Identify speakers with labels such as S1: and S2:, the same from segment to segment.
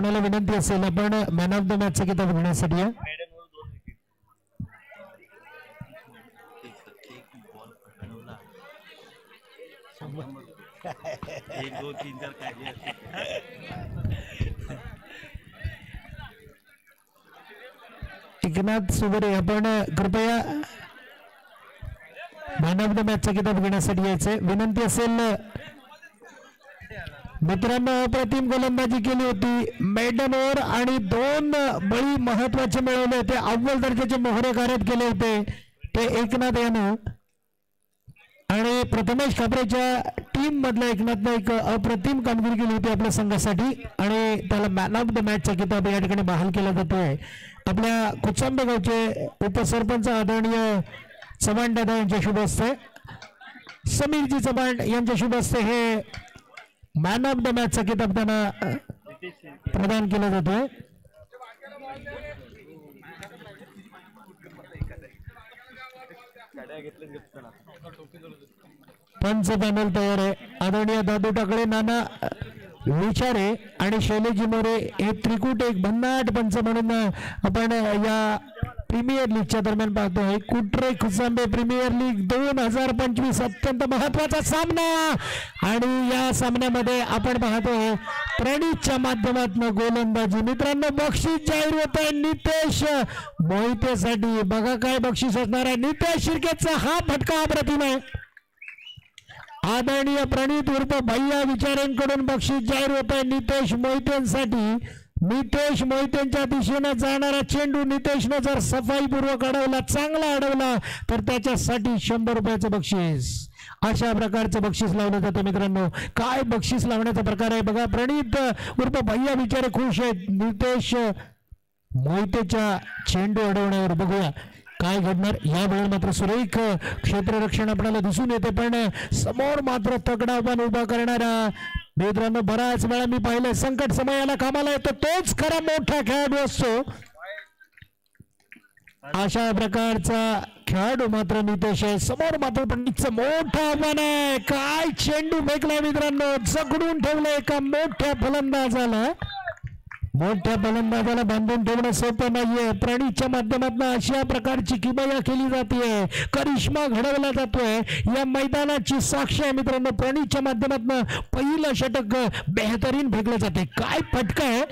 S1: कोणाला विनंती असेल आपण मॅन ऑफ द मॅचचा किताब घेण्यासाठी या. एकनाथ सुबरे आपण कृपया मॅन ऑफ द मॅचचा किताब घेण्यासाठी यायचंय. विनंती असेल मित्रांनो. अप्रतिम गोलंदाजी केली होती मेडन ओव्हर आणि 2 बळी महत्वाचे मिळवले होते. अव्वल दर्जाचे मोहरे कार्यात केले होते ते एकनाथ यानं आणि प्रथमेश खापरेच्या टीम मधल्या एकनाथनं एक अप्रतिम कामगिरी केली होती आपल्या संघासाठी आणि त्याला मॅन ऑफ द मॅचचा किताब या ठिकाणी बहाल केला जातोय. आपल्या कुचांबे गावचे उपसरपंच आदरणीय चव्हाण दादा यांच्या शुभ हस्ते, समीरजी चव्हाण यांच्या शुभ हस्ते हे मॅन ऑफ द मॅचचा किताब त्यांना प्रदान केला जातोय. पंच पॅनल तयार आहे. आदरणीय दादू टाकळे, नाना विचारे आणि शैलेजी मोरे हे त्रिकूट एक भन्नाट पंच म्हणून आपण या प्रीमियर लीगच्या दरम्यान पाहतोय. कुट्रे खुसांबे प्रीमियर लीग 2025 अत्यंत महत्वाचा सामना आणि या सामन्यामध्ये आपण पाहतोय प्रणीतच्या माध्यमातून गोलंदाजी. मित्रांनो बक्षीस जाहीर होत आहे नितेश मोहितेसाठी. बघा काय बक्षीस असणार आहे. नितेश शिर्केचा हा फटका अप्रतिम आहे. आदरणीय प्रणीत उर्फ भैया विचारेंकडून बक्षीस जाहीर होत आहे नितेश मोहितेंसाठी. नितेश मोहितेंच्या दिशेने जाणारा चेंडू नितेशने जर सफाईपूर्वक अडवला, चांगला अडवला तर त्याच्यासाठी 100 रुपयाचं बक्षीस. अशा प्रकारचं बक्षीस लावलं जातं मित्रांनो. काय बक्षीस लावण्याचा प्रकार आहे बघा. प्रणीत उर्फ भैया विचारे खुश आहेत नितेश मोहितेच्या चेंडू अडवण्यावर. बघूया काय घडणार. या वेळेला मात्र सुरेख क्षेत्ररक्षण आपल्याला दिसून येते पण समोर मात्र तगडा पण उभा करणारा मित्रांनो बराच वेळा मी पाहिलं संकट समयाला कामाला येतो तोच खरा मोठा खेळाडू असतो. अशा प्रकारचा खेळाडू मात्र नितेश आहे. समोर मात्र प्रणीतचं मोठं आव्हान आहे. काय चेंडू फेकलाय मित्रांनो, जगडून ठेवलं एका मोठ्या फलंदाजाला. मोठ्या फलंदाजाला बांधून ठेवणं सोपं नाहीये. प्रणीतच्या माध्यमातून अशा प्रकारची किमया केली जाते, करिश्मा घडवला जातोय. या मैदानाची साक्ष आहे मित्रांनो. प्रणीतच्या माध्यमातून पहिलं षटक बेहतरीन फेकलं जाते. काय फटका आहे.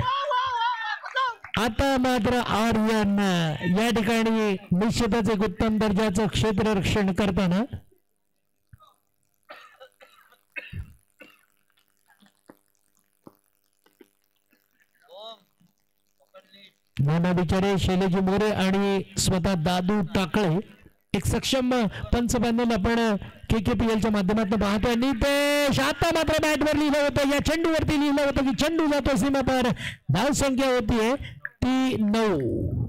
S1: आता मात्र आर्यन या ठिकाणी निश्चितच एक उत्तम दर्जाचं क्षेत्ररक्षण करताना नाना विचारे, शैलेजी मोरे आणि स्वतः दादू टाकळे एक सक्षम पंच पॅनल आपण KKPL माध्यमातून पाहतोय. नितेश आता मात्र बॅटवर लिहिलं होतं, या चेंडूवरती लिहिलं होतं की चेंडू जातो सीमा पर. धाव संख्या होतीये ती 9.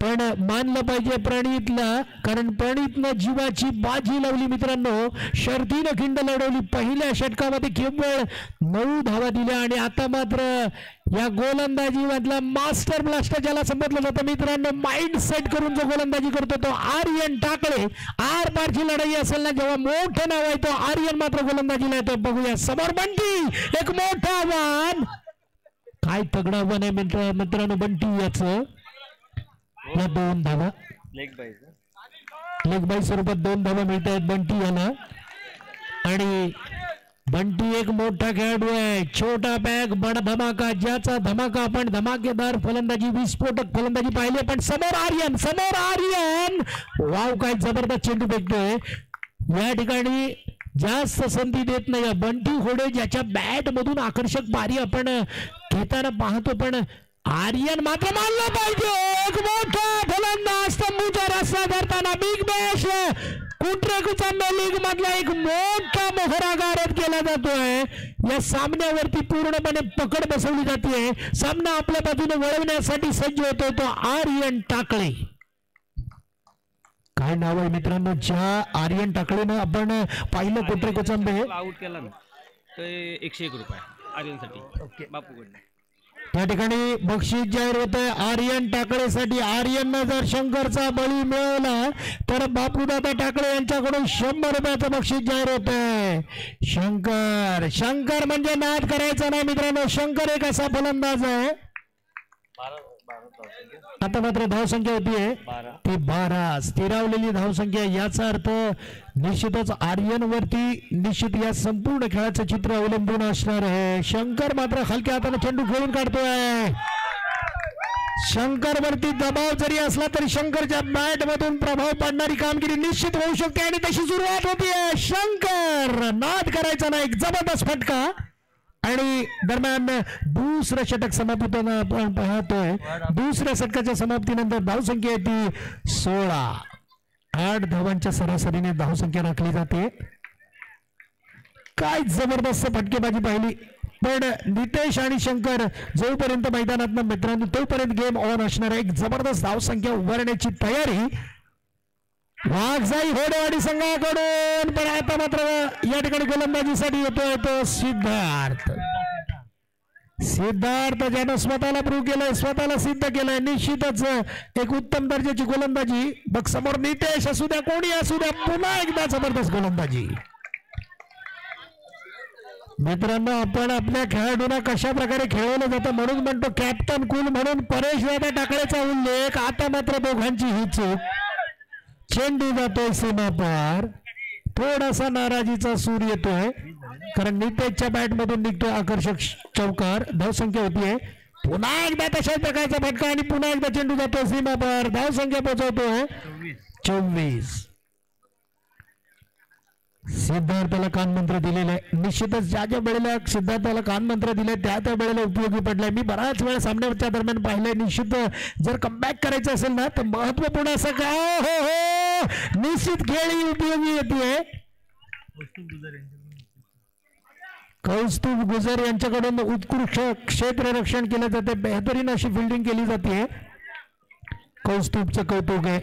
S1: पण मानलं पाहिजे प्रणीतला, कारण प्रणीतनं जीवाची बाजी लावली मित्रांनो. शर्तीनं खिंड लढवली. पहिल्या षटकामध्ये केवळ 9 धावा दिल्या आणि आता मात्र या गोलंदाजी मधला मास्टर ब्लास्टर ज्याला समजलं जातं मित्रांनो, माइंड सेट करून जो गोलंदाजी करतो तो आर्यन टाकळे. आर पारची लढाई असेल ना जेव्हा मोठं नाव आहे तो आर्यन मात्र गोलंदाजीला येतो. बघूया समोर बंटी, एक मोठं आव्हान. काय तगडं आव्हान आहे मित्रांनो बंटी याचं. या 2 धावा लेग बाय स्वरूपात 2 धावा मिळत आहेत बंटी याला. आणि बंटी एक मोठा खेळाडू आहे. छोटा पॅक बडा धमाका, ज्याचा धमाका आपण धमाकेदार फलंदाजी विस्फोटक फलंदाजी पाहिले. पण समोर आर्यन वाव काय जबरदस्त चेंडू फेकतोय. या ठिकाणी जास्त संधी देत नाही बंटी होडे, ज्याच्या बॅट मधून आकर्षक बारी आपण घेताना पाहतो. पण आर्यन मात्र मानलं पाहिजे एक मोठा फलंदाज तंबूचा रस्ता धरताना बिग बॅश कुट्रे कुचांबे लीग मधला एक मोठा मोहरा गारद केला जातोय. या सामन्यावरती पूर्णपणे पकड बसवली जाते. सामना आपल्या बाजूने वळवण्यासाठी सज्ज होतोय तो आर्यन टाकळे. काय नाव आहे मित्रांनो ज्या आर्यन टाकळेनं आपण पाहिलं कुट्रे कुचांबे
S2: आउट केला ना तर 101 रुपये आर्यनसाठी. ओके बापूकडे
S1: त्या ठिकाणी बक्षीस जाहीर होतंय आर्यन टाकळेसाठी. आर्यन जर शंकरचा बळी मिळवला तर बापूदादा टाकळे यांच्याकडून 100 रुपयाचं बक्षीस जाहीर होतंय. शंकर शंकर म्हणजे नाद करायचा नाही मित्रांनो. शंकर एक असा फलंदाज आहे. आता मात्र धावसंख्या होतीये ती 12 स्थिरावलेली धावसंख्या. याचा अर्थ निश्चितच आर्यन वरती निश्चित या संपूर्ण खेळाचं चित्र अवलंबून असणार आहे. शंकर मात्र हलक्या हाताने चेंडू खेळून काढतोय. शंकर वरती दबाव जरी असला तरी शंकरच्या बॅट मधून प्रभाव पाडणारी कामगिरी निश्चित होऊ शकते आणि तशी सुरुवात होतीये. शंकर नाद करायचा नाही. एक जबरदस्त फटका आणि दरम्यान दुसरं षटक समाप्त आपण पाहतोय. दुसऱ्या षटकाच्या समाप्तीनंतर धावसंख्या येते 16. 8 धावांच्या सरासरीने धावसंख्या राखली जाते. काय जबरदस्त फटकेबाजी पाहिली. पण नितेश आणि शंकर जोपर्यंत मैदानात मित्रांनो तोपर्यंत गेम ऑन असणार आहे. एक जबरदस्त धावसंख्या उभारण्याची तयारी वाघजाई होडेवाडी संघाकडून. पण आता मात्र या ठिकाणी गोलंदाजीसाठी येतोय तो सिद्धार्थ. सिद्धार्थ ज्यानं स्वतःला प्रूव्ह केलंय, स्वतःला सिद्ध केलंय. निश्चितच एक उत्तम दर्जाची गोलंदाजी. बघ समोर नितेश असू द्या कोणी असू द्या पुन्हा एकदा जबरदस्त गोलंदाजी. मित्रांनो आपण आपल्या खेळाडूंना कशा प्रकारे खेळवलं जातं म्हणून म्हणतो कॅप्टन कूल म्हणून परेश दादा टाकळेचा उल्लेख. आता मात्र दोघांची ही चूक. चेंडू जातोय सीमा पार. थोडासा नाराजीचा सूर येतोय कारण नितेशच्या बॅट मधून निघतोय आकर्षक चौकार. धावसंख्या होतीये पुन्हा एकदा तशाच प्रकारचा फटका आणि पुन्हा एकदा चेंडू जातोय सीमा पार. धावसंख्या पोहोचवतोय 24. सिद्धार्थाला कानमंत्र दिलेलं आहे. निश्चितच ज्या ज्या वेळेला सिद्धार्थाला कानमंत्र दिले त्या त्या वेळेला उपयोगी पडलाय. मी बराच वेळ सामन्याच्या दरम्यान पाहिलंय. निश्चित जर कमबॅक करायचं असेल ना तर महत्वपूर्ण असं का हो हो निश्चित खेळी उपयोगी येते. कौस्तुभ गुजर यांच्याकडून उत्कृष्ट क्षेत्ररक्षण केलं जाते. बेहतरीन अशी फिल्डिंग केली जाते. कौस्तुभचं कौतुक आहे.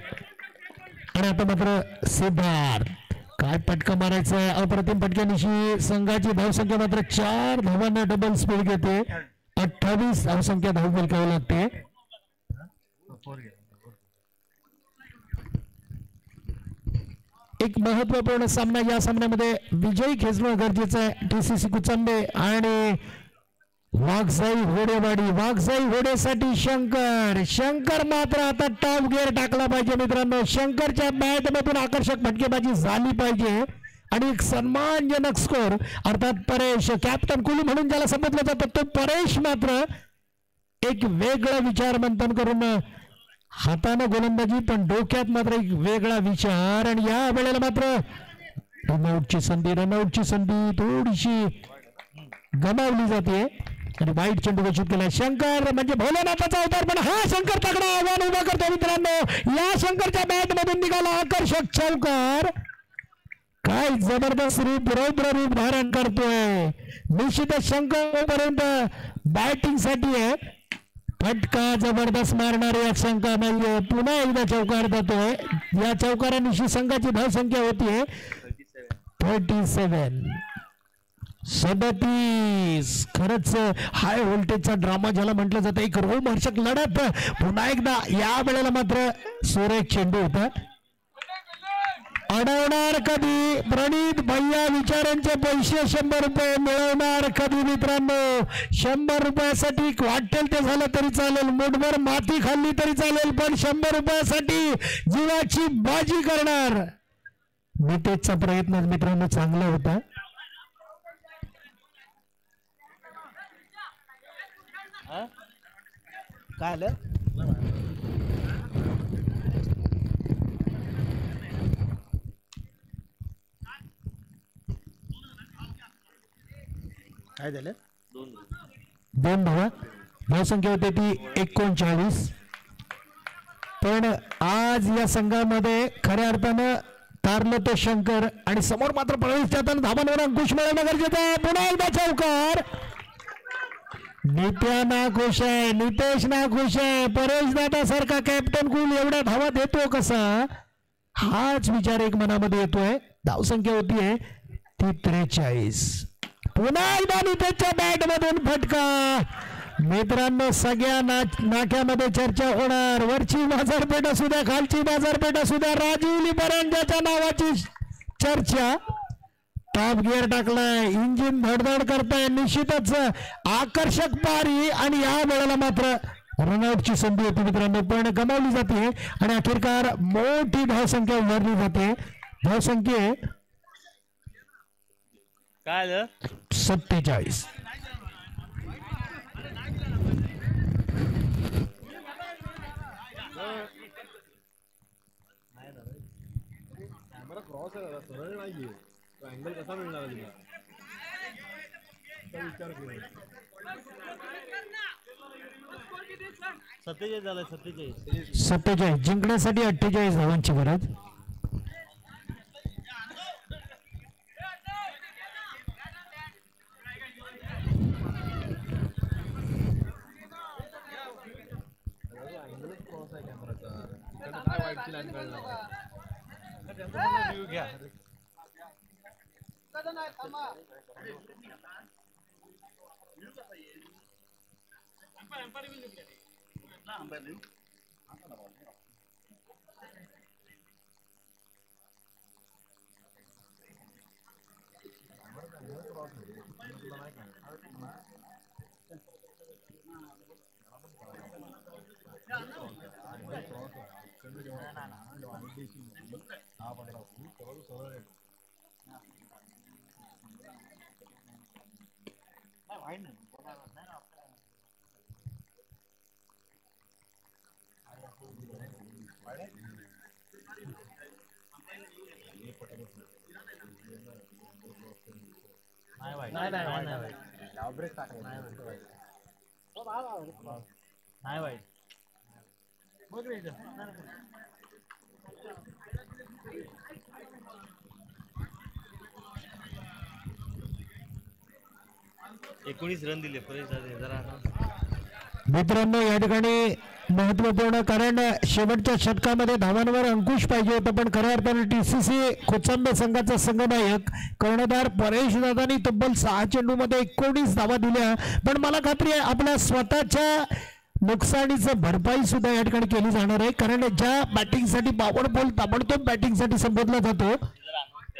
S1: आणि आता मात्र सिद्धार्थ काय पटका मारायचा आहे. अप्रतिम फटक्यानिशी संघाची धावसंख्या मात्र 4 धावांना डबल स्पीड घेते. 28 धावसंख्या धाव फेकावी लागते. एक महत्वपूर्ण सामना. या सामन्यामध्ये विजयी खेचणं गरजेचं आहे. TCC कुचंबे आणि वाघजाई होडेवाडी. वाघजाई होडेसाठी शंकर. शंकर मात्र आता टॉप गिअर टाकला पाहिजे मित्रांनो. शंकरच्या बॅट मधून आकर्षक फटकेबाजी झाली पाहिजे आणि एक सन्मानजनक स्कोर. अर्थात परेश कॅप्टन कुलू म्हणून ज्याला संबोधलं जातं तो परेश मात्र एक वेगळा विचार मंथन करून हाताने गोलंदाजी पण डोक्यात मात्र एक वेगळा विचार. आणि या वेळेला मात्र रनआउटची संधी थोडीशी गमावली जाते आणि वाईट चेंडू घोषित केला. शंकर म्हणजे भोलेनाथाचा अवतार पण हा शंकर तगडा आव्हान उभा करतो मित्रांनो. या शंकरच्या बॅट मधून निघाला आकर्षक चौकार. काय जबरदस्त रौद्र रूप धारण करतोय. निश्चितच शंकर पर्यंत बॅटिंग साठी आहे. फटका जबरदस्त मारणारे या शंका नाहीये. पुन्हा एकदा चौकार जातोय. या चौकारानिशी संघाची धावसंख्या होतीये 37. 37. खरंच हाय व्होल्टेजचा ड्रामा ज्याला म्हटलं जातं. एक रोमहर्षक लढत. पुन्हा एकदा या वेळेला मात्र सुरेख चेंडू होता. अडवणार कधी प्रणित भैया विचारांचे पैसे 100 रुपये मिळवणार कधी मित्रांनो. 100 रुपयासाठी वाटेल ते झालं तरी चालेल. मुठभर माती खाल्ली तरी चालेल पण 100 रुपयासाठी जीवाची बाजी करणार. नितेशचा प्रयत्न मित्रांनो चांगला होता.
S2: काय आलं काय झालं.
S1: 2 धावा. धावसंख्या होते ती 39. पण आज या संघामध्ये खऱ्या अर्थानं तारलं तो शंकर आणि समोर मात्र प्रवेश जाताना धावांवर अंकुश मिळवणं गरजेचं आहे. पुन्हा एकदा चौकार. नित्या ना खुश आहे. नितेश ना खुश आहे. परेश दादा सारखा कॅप्टन कुल एवढ्या धावा देतो कसा हाच विचार एक मनामध्ये येतोय. धावसंख्या होतीये ती 43. पुन्हा एकदा नितेशच्या बॅट मधून फटका. मित्रांनो सगळ्या नाक्यामध्ये चर्चा होणार. वरची बाजारपेठ असू द्या, खालची बाजारपेठ असू द्या, राजीवली पर्यंतच्या नावाची चर्चा. टॉप गिअर टाकलाय, इंजिन धडधड करताय, निश्चितच आकर्षक पारी. आणि या वेळेला मात्र रनआउटची संधी होती मित्रांनो, पण गमावली जाते आणि अखेरकार मोठी धावसंख्या उभारली जाते. धावसंख्ये
S2: काय
S1: 47.
S2: क्रॉस आहे, सरळ नाहीये. अँगल कसा मिळणार तुला विचार केला. 47 झालं.
S1: 47 जिंकण्यासाठी 48 धावांची गरज.
S2: क्रॉस आहे कॅमेराचा. काय वाईटची लाईन काढला व्ह्यू घ्या. नाही वाईट. बघ रे 19 रन दिले जरा.
S1: मित्रांनो या ठिकाणी महत्वपूर्ण, कारण शेवटच्या षटकामध्ये धावांवर अंकुश पाहिजे होता, पण खऱ्या अर्थाने TCC कोचंबे संघाचा संघनायक कर्णधार परेश दादांनी तब्बल 6 चेंडूमध्ये 19 धावा दिल्या. पण मला खात्री आहे आपल्या स्वतःच्या नुकसानीचं भरपाई सुद्धा या ठिकाणी केली जाणार आहे, कारण ज्या बॅटिंगसाठी पावरफुल ताबडतोब बॅटिंगसाठी संबोधला जातो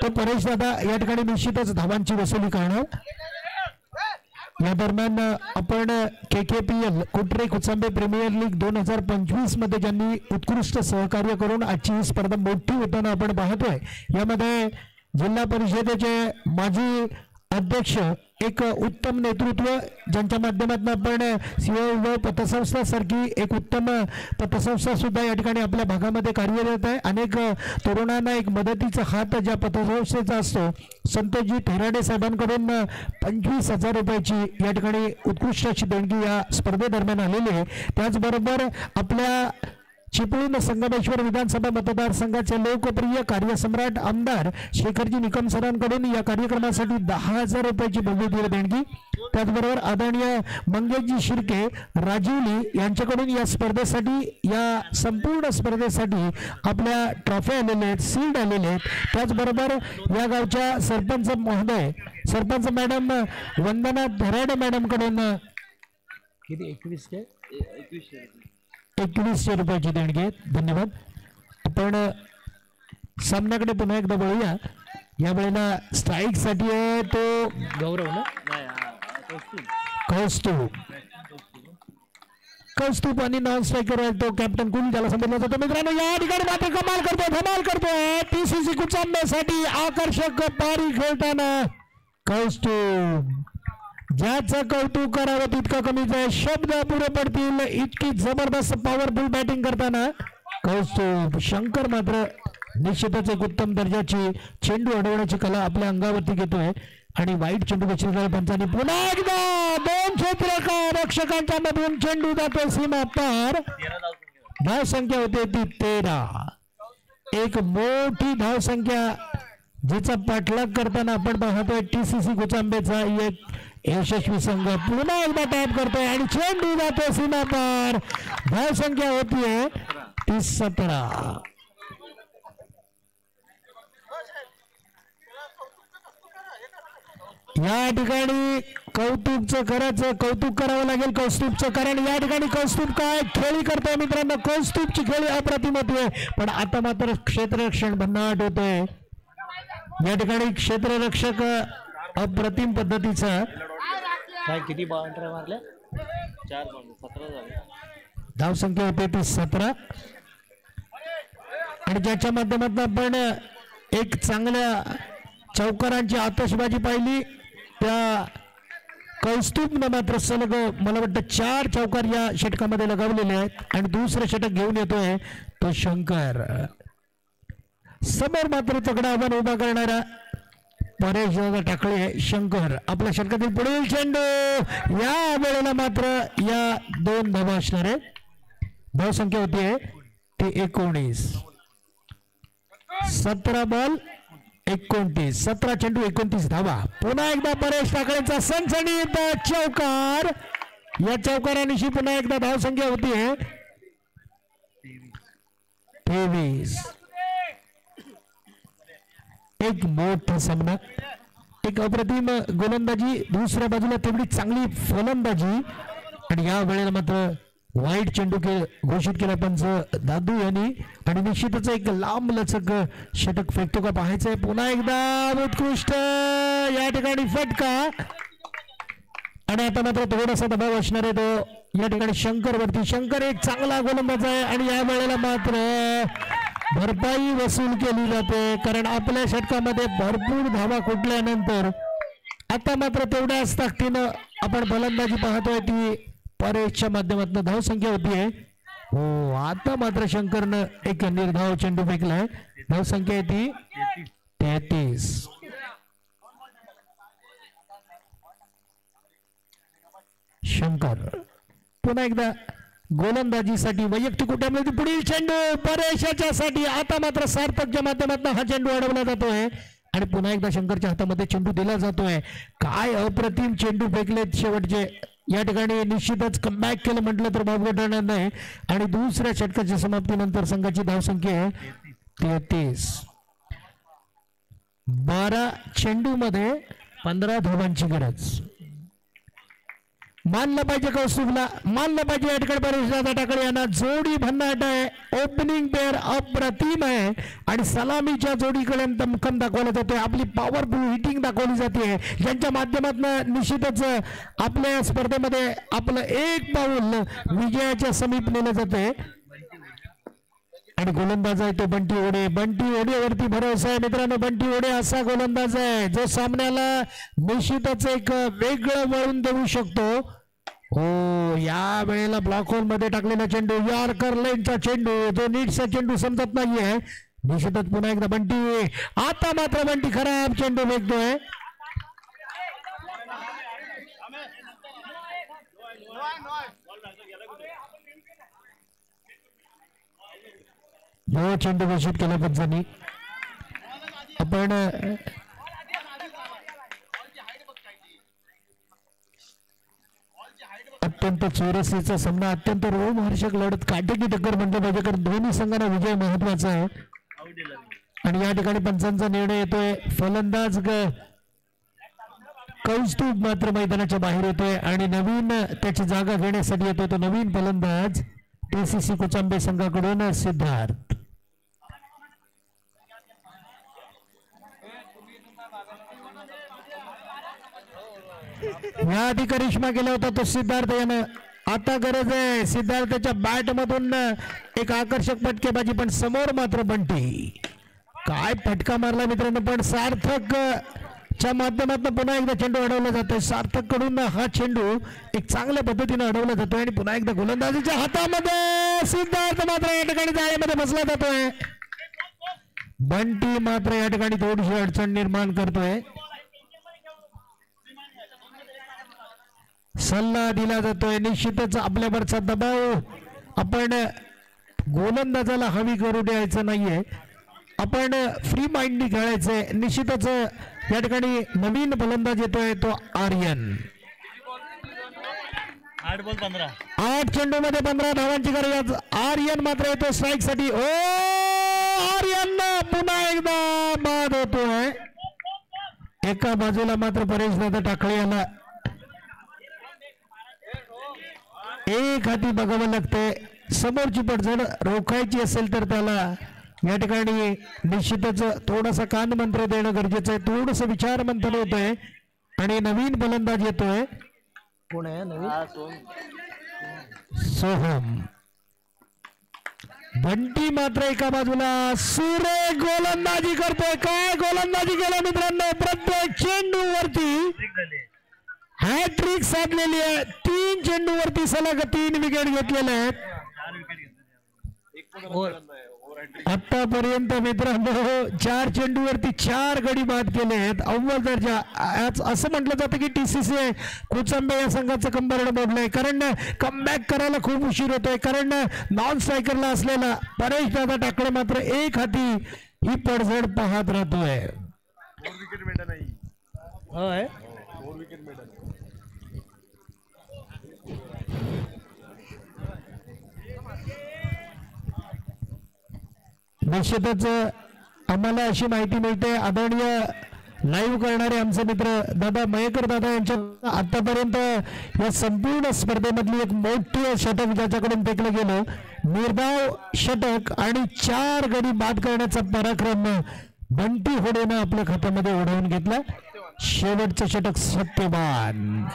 S1: तो परेश दादा या ठिकाणी निश्चितच धावांची वसुली करणार. या दरम्यान आपण KKPL कोटरे कोचंबे प्रीमियर लीग 2025 मध्ये ज्यांनी उत्कृष्ट सहकार्य करून आजची ही स्पर्धा मोठी होताना आपण पाहतोय. यामध्ये जिल्हा परिषदेचे माजी अध्यक्ष, एक उत्तम नेतृत्व ज्यांच्या माध्यमातून आपण सिंह पतसंस्था सारखी एक उत्तम पतसंस्था सुद्धा या ठिकाणी आपल्या भागामध्ये कार्यरत आहे. अनेक तरुणांना एक मदतीचा हात ज्या पतसंस्थेचा असतो, संतोषजी थेराडे साहेबांकडून 25,000 रुपयाची या ठिकाणी उत्कृष्ट अशी देणगी या स्पर्धेदरम्यान आलेली आहे. त्याचबरोबर आपल्या चिपळूण संगमेश्वर विधानसभा मतदारसंघाचे लोकप्रिय कार्यसम्राट आमदार शेखरजी निकम सरांकडून या कार्यक्रमासाठी 10,000 रुपयाची भव्य देणगी. त्याचबरोबर आदरणीय मंगेशजी शिर्के राजीवली यांच्याकडून या स्पर्धेसाठी, या संपूर्ण स्पर्धेसाठी आपल्या ट्रॉफी आलेल्या आहेत, सीड आलेले आहेत. त्याचबरोबर या गावच्या सरपंच महोदय, सरपंच मॅडम वंदना धराडे मॅडमकडून किती 2100 रुपयाची देणगी आहे. धन्यवाद. आपण सामन्याकडे पुन्हा एकदा वळूया. या वेळेला स्ट्राईक साठी आहे तो गौरव ना, कौस्तुभ आणि नॉन स्ट्रायकर आहे तो कॅप्टन कुल, ज्याला संबोधला जातो. मित्रांनो या ठिकाणी मात्र धमाल करतोय TCC कुचांबेसाठी आकर्षक पारी खेळताना कौस्तुभ. ज्याचं कौतुक करावं तितकं कमीच आहे, शब्द पुरे पडतील इतकी जबरदस्त पॉवरफुल बॅटिंग करताना कौस्तुभ. शंकर मात्र निश्चितच एक उत्तम दर्जाची चेंडू अडवण्याची कला आपल्या अंगावरती घेतोय आणि वाईट चेंडू बचिरदार पंचांनी पुन्हा एकदा 2 क्षेत्ररक्षकांच्या मधून चेंडू जातो सीमा पार. धावसंख्या होते ती 13. एक मोठी धावसंख्या जिचा पाठलाग करताना आपण पाहतोय TCC कोचांबेचा एक यशस्वी संघ पुन्हा एकदा टॅप करतोय आणि चेंडू जातो सीमा पार. धावसंख्या होतीये ती 17. या ठिकाणी कौतुकचं करायचं, कौतुक करावं लागेल कौस्तुभचं, कारण या ठिकाणी कौस्तुभ काय खेळी करतोय मित्रांनो. कौस्तुभची खेळी अप्रतिम होतीये, पण आता मात्र क्षेत्ररक्षण भन्नाट होतोय. या ठिकाणी क्षेत्ररक्षक अप्रतिम पद्धतीचा.
S2: काय किती बाउंड्री मारल्या? 4 17 झाले.
S1: धाव संख्या होते ती 17, आणि ज्याच्या माध्यमातून आपण एक चांगल्या चौकारांची आतषबाजी पाहिली त्या कौस्तुभनं मात्र सलग मला वाटतं 4 चौकार या षटकामध्ये लगावलेले आहेत. आणि दुसरं षटक घेऊन येतोय तो शंकर. समोर मात्र तगडा आव्हान उभा करणारा परेश टाकळे शंकर. आपल्या षटकातील पुढील चेंडू, या वेळेला मात्र या 2 धावा असणार आहे. धाव संख्या होती ती 19. 17 बॉल 29, 17 चेंडू 29 धावा. पुन्हा एकदा परेश टाकळेचा सनसनीत चौकार. या चौकारानिशी पुन्हा एकदा धाव संख्या होती 23. एक मोठा सामना, एक अप्रतिम गोलंदाजी, दुसऱ्या बाजूला तेवढी चांगली फलंदाजी. आणि या वेळेला मात्र वाईट चेंडू घोषित केला पंच दादू यांनी. आणि निश्चितच एक लांब लचक षटक फेकतो का पाहायचंय. पुन्हा एकदा उत्कृष्ट या ठिकाणी फटका. आणि आता मात्र थोडासा दबाव असणार आहे तो या ठिकाणी शंकर वरती. शंकर एक चांगला गोलंदाज आहे, आणि या वेळेला मात्र भरपाई वसूल केली जाते, कारण आपल्या षटकामध्ये भरपूर धावा कुठल्यानंतर आता मात्र तेवढ्याच ताकदीनं आपण फलंदाजी पाहतोय ती परेशच्या माध्यमातून. धाव संख्या होतीये हो, आता मात्र शंकरनं एक निर्धाव चेंडू फेकलाय. धाव संख्या आहे ती 33. शंकर पुन्हा एकदा गोलंदाजीसाठी वैयक्तिक कुट्यामध्ये पुढील चेंडू परेशाच्या साठी. आता मात्र सार्थकच्या माध्यमातून हा चेंडू अडवला जातोय, आणि पुन्हा एकदा शंकरच्या हातामध्ये चेंडू दिला जातोय. काय अप्रतिम चेंडू फेकलेत शेवटचे. या ठिकाणी निश्चितच कमबॅक केलं म्हटलं तर बाबू ठरणार नाही. आणि दुसऱ्या षटकाच्या समाप्तीनंतर संघाची धावसंख्या आहे 33. 12 चेंडू मध्ये 15 धावांची गरज. मानलं पाहिजे कौस्तुभला, मानलं पाहिजे या ठिकाणी परेश टाकळे यांना. जोडी भन्नाट आहे, ओपनिंग पेअर अप्रतिम आहे, आणि सलामीच्या जोडीकडे दमखम दाखवला जातोय. आपली पॉवरफुल हिटिंग दाखवली जाते, ज्यांच्या माध्यमातून निश्चितच आपल्या स्पर्धेमध्ये आपलं एक पाऊल विजयाच्या समीप नेलं जाते. आणि गोलंदाज आहे तो बंटी ओढे. बंटी ओढेवरती भरोसा आहे मित्रांनो. बंटी ओढे असा गोलंदाज आहे जो सामन्याला निश्चितच एक वेगळं वळून देऊ शकतो. हो, या वेळेला ब्लॉक होल मध्ये टाकलेला चेंडू, यॉर्कर लाईनचा चेंडू, जो नीटचा चेंडू समजत नाहीये. निश्चितच पुन्हा एकदा बंटी. आता मात्र बंटी खराब चेंडू फेकतोय. हो, चेंडू घोषित केला पंचांनी. आपण अत्यंत चौरसीचा सामना, अत्यंत रोमहर्षक लढत, काटेकी टक्कर म्हटलं पाहिजे, कारण दोन्ही संघांना विजय महत्वाचा आहे. आणि या ठिकाणी पंचांचा निर्णय येतोय. फलंदाज कौस्तुभ मात्र मैदानाच्या बाहेर येतोय, आणि नवीन त्याची जागा घेण्यासाठी येतोय तो नवीन फलंदाज TCC कोचांबे संघाकडून सिद्धार्थ. या आधी करिश्मा केला होता तो सिद्धार्थ यानं. आता गरज आहे सिद्धार्थच्या बॅट मधून एक आकर्षक फटकेबाजी, पण समोर मात्र बंटी. काय फटका मारला मित्रांनो, पण सार्थक च्या माध्यमातून पुन्हा एकदा चेंडू अडवला जातोय. सार्थक कडून हा चेंडू एक चांगल्या पद्धतीने अडवला जातोय, आणि पुन्हा एकदा गोलंदाजीच्या हातामध्ये सिद्धार्थ मात्र या ठिकाणी जाळीमध्ये बसला जातोय. बंटी मात्र या ठिकाणी थोडीशी अडचण निर्माण करतोय. सल्ला दिला जातोय. निश्चितच आपल्यावरचा दबाव आपण गोलंदाजाला हवी करू द्यायचं नाहीये, आपण फ्री माइंडनी खेळायचंय. निश्चितच या ठिकाणी नवीन फलंदाज येतोय तो आर्यन.
S2: 8 बॉल 15,
S1: 8 चेंडू मध्ये 15 धावांची गरज. आर्यन मात्र येतो स्ट्राईक साठी. ओ, आर्यन पुन्हा एकदा बाद होतोय. एका बाजूला मात्र परेश दादा टाकळे याला एक हाती बघावं लागतंय. समोरची पडझड रोखायची असेल तर त्याला या ठिकाणी निश्चितच थोडासा कान मंत्र देणं गरजेचं आहे. थोडस विचार मंथन होतंय आणि नवीन फलंदाज येतोय.
S3: कोण आहे नवीन?
S1: सोहम. बंटी मात्र एका बाजूला सुरेख गोलंदाजी करतोय. काय गोलंदाजी केला मित्रांनो. प्रत्येक चेंडू वरती हॅट्रिक साधलेली आहे. 3 चेंडूवरती सलग 3 विकेट घेतलेले आहेत. आतापर्यंत मित्रांनो 4 चेंडूवरती 4 गडी बाद केले आहेत. अव्वल दर्जा. असं म्हटलं जातं की TCC कोचंबे या संघाचं कंबरड मोडलंय, कारण कमबॅक करायला खूप उशीर होतोय. कारण नॉन स्ट्रायकरला असलेला परेश दादा टाकळे मात्र एक हाती ही पडझड पाहत राहतोय.
S3: होय
S1: निश्चितच आम्हाला अशी माहिती मिळते. आदरणीय लाईव्ह करणारे आमचे मित्र दादा मयेकर दादा यांच्या आतापर्यंत या संपूर्ण स्पर्धेमधली एक मोठी षटक ज्याच्याकडून फेकलं गेलं, निर्धाव षटक आणि 4 गडी बाद करण्याचा पराक्रम बंटी होडेनं आपल्या खात्यामध्ये ओढवून घेतला. शेवटचं षटक सत्यवान.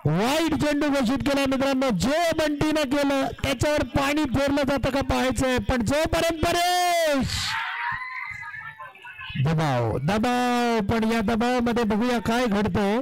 S1: वाईट चेंडू घोषित केला मित्रांनो. जो बंटीनं केलं त्याच्यावर पाणी फेरलं जातं का पाहायचंय, पण जोपर्यंत परेश दबाव दबाव. पण या दबावामध्ये बघूया काय घडतंय.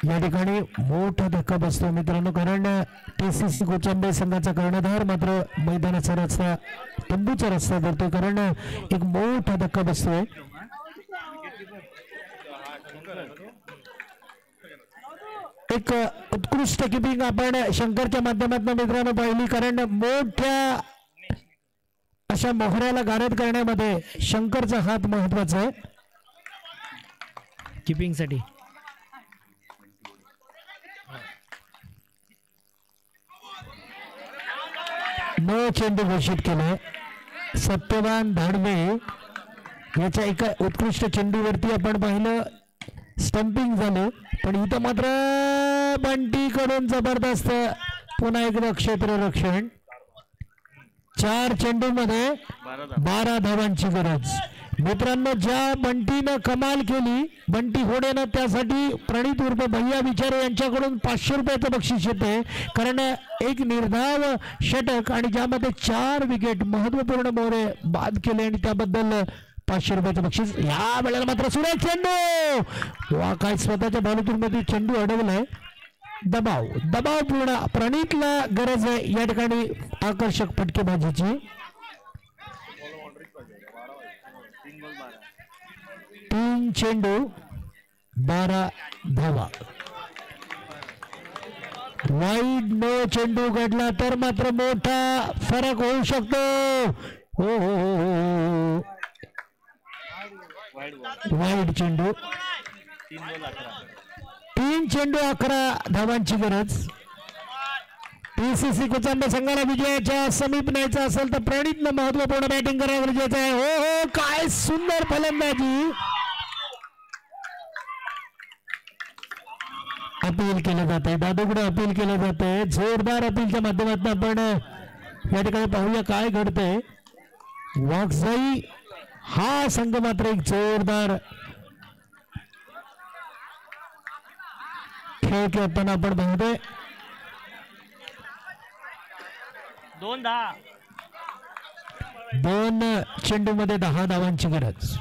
S1: या ठिकाणी मोठा धक्का बसतो मित्रांनो, कारण TCC कोचंबे संघाचा कर्णधार मात्र मैदानाचा रस्ता तंबूचा रस्ता धरतो, कारण एक मोठा धक्का बसतोय. एक उत्कृष्ट किपिंग आपण शंकरच्या माध्यमातून मित्रांनो पाहिली, कारण मोठ्या अशा मोहऱ्याला गारद करण्यामध्ये शंकरचा हात महत्वाचा आहे
S3: किपिंग साठी.
S1: न चेंडू घोषित केले. सत्यवान धाडवे याच्या एका उत्कृष्ट चेंडूवरती आपण पाहिलं स्टंपिंग झालं, पण इथं मात्र बंटी कडून जबरदस्त पुन्हा एकदा क्षेत्ररक्षण. 4 चेंडूमध्ये 12 धावांची गरज. मित्रांनो, ज्या बंटीनं कमाल केली बंटी होडेनं, त्यासाठी प्रणित उर्फ भैया विचारे यांच्याकडून 500 रुपयाचं बक्षीस येते, कारण एक निर्धाव षटक आणि ज्यामध्ये 4 विकेट महत्वपूर्ण मोहरे बाद केले आणि त्याबद्दल 500 रुपयाचं बक्षीस. या वेळेला मात्र सुरेख चेंडू, वा काय स्वतःच्या बॉलिंगमध्ये चेंडू अडवलाय. दबाव दबाव पूर्ण. प्रणितला गरज आहे या ठिकाणी आकर्षक फटकेबाजीची. तीन चेंडू 12 धावा. वाईड नो चेंडू घडला तर मात्र मोठा फरक होऊ शकतो. हो हो हो वाईड चेंडू. 3 चेंडू 11 धावांची गरज. PCC कुचांबे संघाला विजयाच्या समीप न्यायचा असेल तर प्रणितनं महत्वपूर्ण बॅटिंग करायला गरजेचं आहे. हो हो काय सुंदर फलंदाजी. अपील केलं जात आहे. दादूकडे अपील केलं जात आहे. जोरदार अपीलच्या माध्यमातून आपण या ठिकाणी पाहूया काय घडतंय. वाघजाई हा संघ मात्र एक जोरदार खेळ खेळताना आपण पाहतोय. 2 चेंडू मध्ये 10 धावांची गरज.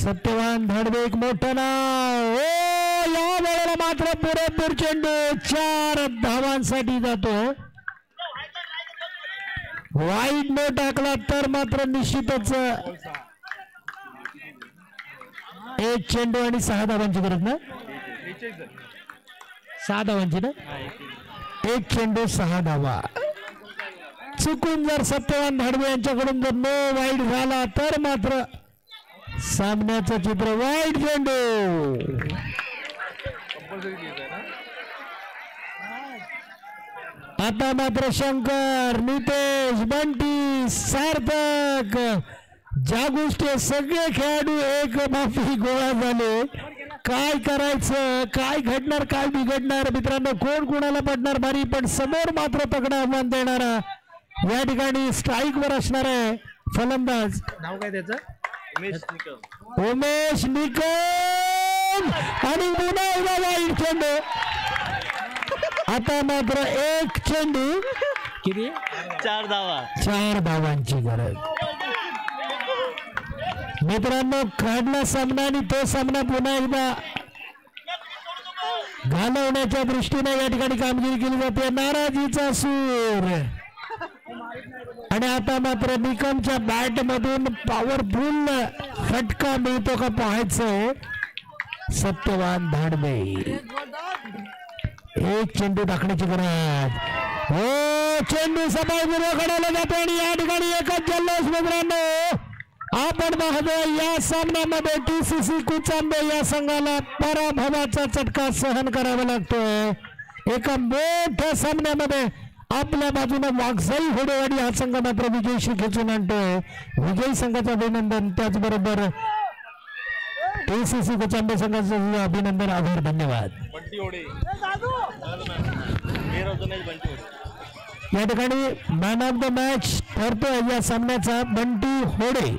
S1: सत्यवान धाडवे एक मोठं नाव. या वेळेला मात्र पुरेपूर चेंडू 4 धावांसाठी जातो. वाईड न टाकला तर मात्र निश्चितच 1 चेंडू आणि 6 धावांची गरज ना. 6 धावांची ना. 1 चेंडू 6 धावा. चुकून जर सत्यवान धाडवे यांच्याकडून जर नो वाईड झाला तर मात्र सामन्याचं चित्र. वाईड चेंडू. आता मात्र शंकर, नितेश, बंटी, सार्थक, ज्या गोष्टी सगळे खेळाडू एक माफी गोळा झाले. काय करायचं, काय घडणार, काय बिघडणार मित्रांनो, कोण कोणाला पडणार भारी. पण समोर मात्र तगडा आव्हान देणारा या ठिकाणी स्ट्राईक वर असणार आहे फलंदाज.
S3: नाव काय त्याचं?
S1: उमेश निकम. आणि पुन्हा एकदा वाईड चेंडू. आता मात्र 1 चेंडू किती
S3: 4 धावा.
S1: 4 धावांची गरज. मित्रांनो काढला सामना आणि तो सामना पुन्हा एकदा घालवण्याच्या दृष्टीने या ठिकाणी कामगिरी केली जाते. नाराजीचा सूर. आणि आता मात्र निकमच्या बॅट मधून पॉवरफुल फटका मिळतो का पाहायचं. सत्यवान धाडवे 1 चेंडू टाकण्याची गरज. हो चेंडू सफाईपूर्वक काढला जातो आणि या ठिकाणी एकच जल्लोष मित्रांनो. आपण पाहतोय या सामन्यामध्ये TCC कुचांबे या संघाला पराभवाचा चटका सहन करावा लागतोय. एका मोठ्या सामन्यामध्ये आपल्या बाजूने वाघजाई होडेवाडी हा संघ मात्र विजयश्री खेचून आणतोय. विजयी संघाचं अभिनंदन. त्याचबरोबर TCC कुचांबे संघाचं अभिनंदन. आभार धन्यवाद. या ठिकाणी मॅन ऑफ द मॅच ठरतोय या सामन्याचा बंटी होडे.